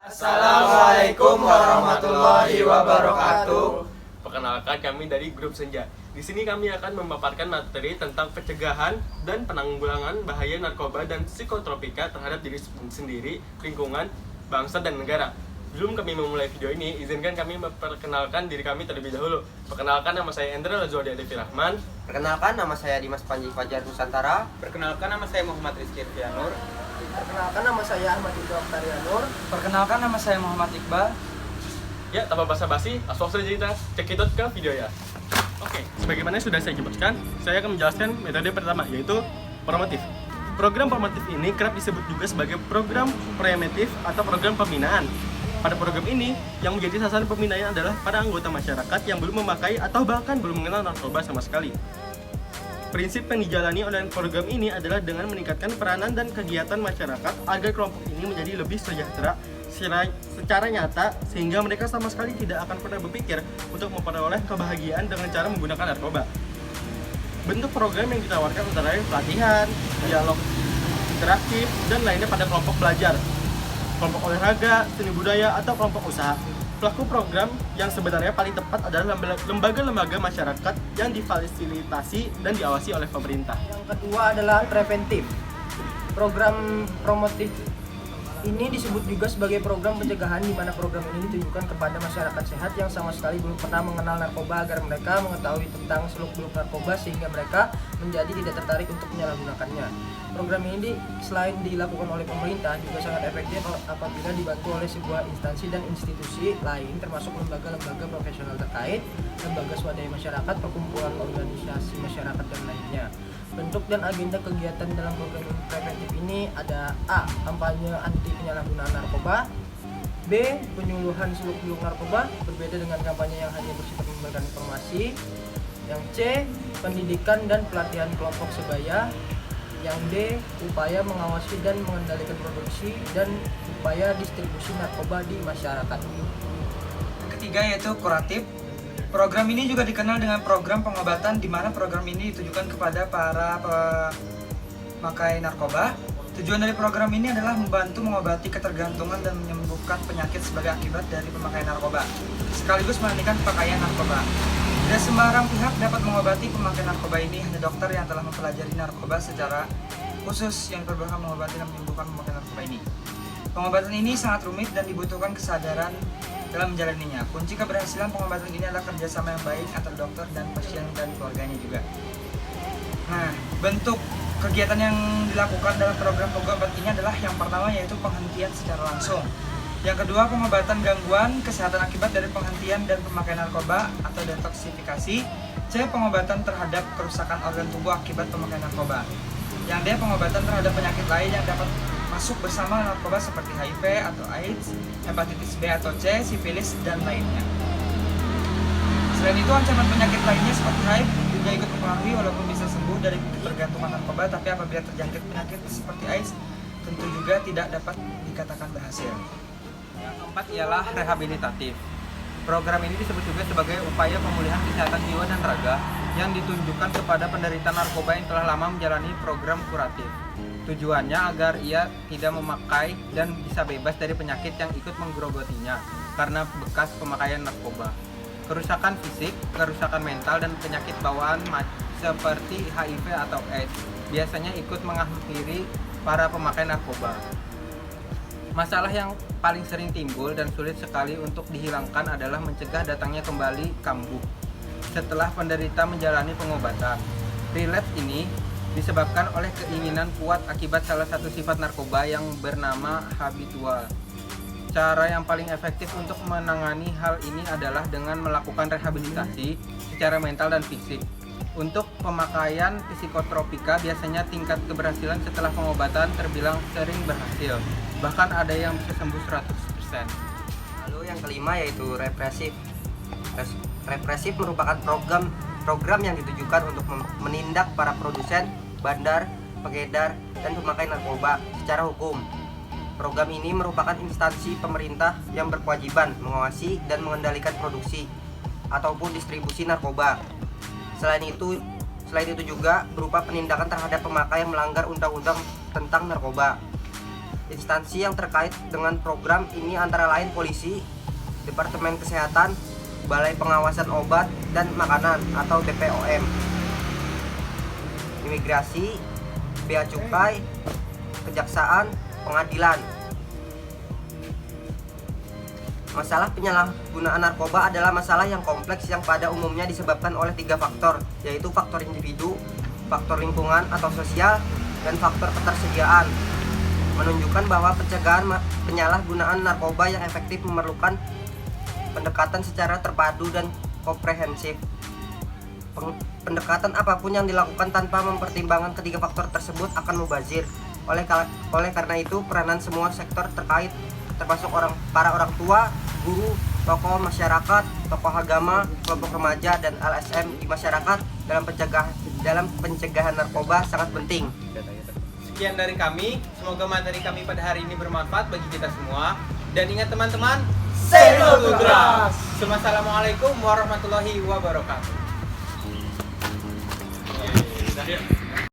Assalamualaikum warahmatullahi wabarakatuh. Perkenalkan, kami dari Grup Senja. Di sini kami akan memaparkan materi tentang pencegahan dan penanggulangan bahaya narkoba dan psikotropika terhadap diri sendiri, lingkungan, bangsa, dan negara. Sebelum kami memulai video ini, izinkan kami memperkenalkan diri kami terlebih dahulu. Perkenalkan, nama saya Endra Lazwadi Adevi Rahman. Perkenalkan, nama saya Dimas Panji Fajar Nusantara. Perkenalkan, nama saya Muhammad Rizky Irfianur. Perkenalkan, nama saya Ahmad Iqbal Oktarianur. Perkenalkan, nama saya Muhammad Iqbal. Ya, tanpa basa-basi, langsung saja kita cekidot ke video ya. Oke, sebagaimana sudah saya jelaskan, saya akan menjelaskan metode pertama, yaitu promotif. Program promotif ini kerap disebut juga sebagai program preventif atau program pembinaan. Pada program ini, yang menjadi sasaran pembinaan adalah para anggota masyarakat yang belum memakai atau bahkan belum mengenal narkoba sama sekali. Prinsip yang dijalani oleh program ini adalah dengan meningkatkan peranan dan kegiatan masyarakat agar kelompok ini menjadi lebih sejahtera secara nyata, sehingga mereka sama sekali tidak akan pernah berpikir untuk memperoleh kebahagiaan dengan cara menggunakan narkoba. Bentuk program yang ditawarkan antara lain pelatihan, dialog interaktif, dan lainnya pada kelompok belajar, kelompok olahraga, seni budaya, atau kelompok usaha. Pelaku program yang sebenarnya paling tepat adalah lembaga-lembaga masyarakat yang difasilitasi dan diawasi oleh pemerintah. Yang kedua adalah preventif. Program promotif ini disebut juga sebagai program pencegahan, di mana program ini ditujukan kepada masyarakat sehat yang sama sekali belum pernah mengenal narkoba agar mereka mengetahui tentang seluk-beluk narkoba sehingga mereka menjadi tidak tertarik untuk menyalahgunakannya. Program ini selain dilakukan oleh pemerintah juga sangat efektif apabila dibantu oleh sebuah instansi dan institusi lain termasuk lembaga-lembaga profesional terkait, lembaga swadaya masyarakat, perkumpulan organisasi masyarakat dan lainnya. Bentuk dan agenda kegiatan dalam program preventif ini ada A. Kampanye anti penyalahgunaan narkoba. B. Penyuluhan seluk-beluk narkoba, berbeda dengan kampanye yang hanya bersifat memberikan informasi. Yang C. Pendidikan dan pelatihan kelompok sebaya. Yang D. Upaya mengawasi dan mengendalikan produksi dan upaya distribusi narkoba di masyarakat. Yang ketiga yaitu kuratif. Program ini juga dikenal dengan program pengobatan, di mana program ini ditujukan kepada para pemakai narkoba. Tujuan dari program ini adalah membantu mengobati ketergantungan dan menyembuhkan penyakit sebagai akibat dari pemakaian narkoba, sekaligus menghentikan pemakaian narkoba. Tidak sembarang pihak dapat mengobati pemakaian narkoba ini, hanya dokter yang telah mempelajari narkoba secara khusus yang berhak mengobati dan menyembuhkan pemakaian narkoba ini. Pengobatan ini sangat rumit dan dibutuhkan kesadaran dalam menjalaninya. Kunci keberhasilan pengobatan ini adalah kerjasama yang baik antara dokter dan pasien dan keluarganya juga. Nah, bentuk kegiatan yang dilakukan dalam program pengobatan ini adalah yang pertama yaitu penghentian secara langsung. Yang kedua, pengobatan gangguan kesehatan akibat dari penghentian dan pemakaian narkoba atau detoksifikasi. C. Pengobatan terhadap kerusakan organ tubuh akibat pemakaian narkoba. Yang D. Pengobatan terhadap penyakit lain yang dapat masuk bersama narkoba seperti HIV atau AIDS, hepatitis B atau C, sifilis, dan lainnya. Selain itu, ancaman penyakit lainnya seperti HIV juga ikut mempengaruhi, walaupun bisa sembuh dari ketergantungan narkoba, tapi apabila terjangkit penyakit seperti AIDS, tentu juga tidak dapat dikatakan berhasil. Yang keempat ialah rehabilitatif. Program ini disebut juga sebagai upaya pemulihan kesehatan jiwa dan raga yang ditunjukkan kepada penderita narkoba yang telah lama menjalani program kuratif. Tujuannya agar ia tidak memakai dan bisa bebas dari penyakit yang ikut menggerogotinya karena bekas pemakaian narkoba. Kerusakan fisik, kerusakan mental, dan penyakit bawaan seperti HIV atau AIDS biasanya ikut menghampiri para pemakai narkoba. Masalah yang paling sering timbul dan sulit sekali untuk dihilangkan adalah mencegah datangnya kembali kambuh setelah penderita menjalani pengobatan. Relapse ini disebabkan oleh keinginan kuat akibat salah satu sifat narkoba yang bernama habitual. Cara yang paling efektif untuk menangani hal ini adalah dengan melakukan rehabilitasi secara mental dan fisik. Untuk pemakaian psikotropika biasanya tingkat keberhasilan setelah pengobatan terbilang sering berhasil. Bahkan ada yang bisa sembuh 100%. Lalu yang kelima yaitu represif. Represif merupakan program yang ditujukan untuk menindak para produsen, bandar, pengedar, dan pemakai narkoba secara hukum. Program ini merupakan instansi pemerintah yang berkewajiban mengawasi dan mengendalikan produksi ataupun distribusi narkoba. Selain itu juga berupa penindakan terhadap pemakai yang melanggar undang-undang tentang narkoba. Instansi yang terkait dengan program ini antara lain polisi, Departemen Kesehatan, Balai Pengawasan Obat dan Makanan atau BPOM, Imigrasi, Bea Cukai, Kejaksaan, Pengadilan. Masalah penyalahgunaan narkoba adalah masalah yang kompleks yang pada umumnya disebabkan oleh 3 faktor, yaitu faktor individu, faktor lingkungan atau sosial, dan faktor ketersediaan. Menunjukkan bahwa pencegahan penyalahgunaan narkoba yang efektif memerlukan pendekatan secara terpadu dan komprehensif. Pendekatan apapun yang dilakukan tanpa mempertimbangkan ketiga faktor tersebut akan mubazir. Oleh karena itu, peranan semua sektor terkait, termasuk para orang tua, guru, tokoh masyarakat, tokoh agama, kelompok remaja, dan LSM di masyarakat dalam pencegahan narkoba sangat penting. Sekian dari kami, semoga materi kami pada hari ini bermanfaat bagi kita semua. Dan ingat teman-teman, say no to drugs. Assalamualaikum warahmatullahi wabarakatuh. Oke, udah ya.